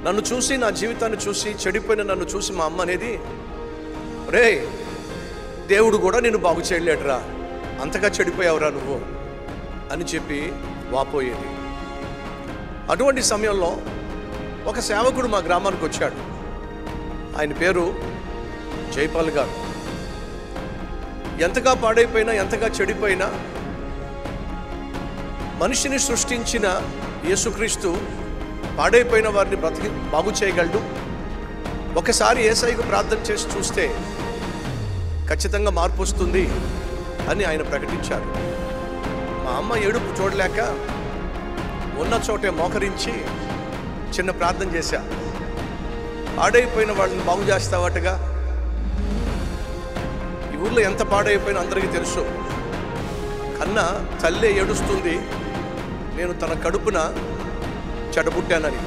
నన్ను చూసి, నా జీవితాన్ని చూసి, చెడిపోయిన నన్ను చూసి మా అమ్మ అనేది, రే దేవుడు కూడా నిన్ను బాగు చేయలేడురా, అంతగా చెడిపోయావురా నువ్వు అని చెప్పి వాపోయేది. అటువంటి సమయంలో ఒక సేవకుడు మా గ్రామానికి వచ్చాడు. ఆయన పేరు జైపాల్ గారు. ఎంతగా పాడైపోయినా, ఎంతగా చెడిపోయినా మనిషిని సృష్టించిన యేసుక్రీస్తు పాడైపోయిన వారిని బాగు చేయగలడు. ఒకసారి యేసయ్యకు ప్రార్థన చేసి చూస్తే ఖచ్చితంగా మార్పు వస్తుంది అని ఆయన ప్రకటించారు. మా అమ్మ ఏడుపు చూడలేక ఉన్న చోటే మోకరించి చిన్న ప్రార్థన చేశా. పాడైపోయిన వాళ్ళని బాగు చేస్తావటగా. ఈ ఊళ్ళో ఎంత పాడైపోయినా అందరికీ తెలుసు. కన్నా తల్లే ఏడుస్తుంది, నేను తన కడుపున చెడబుట్టానని.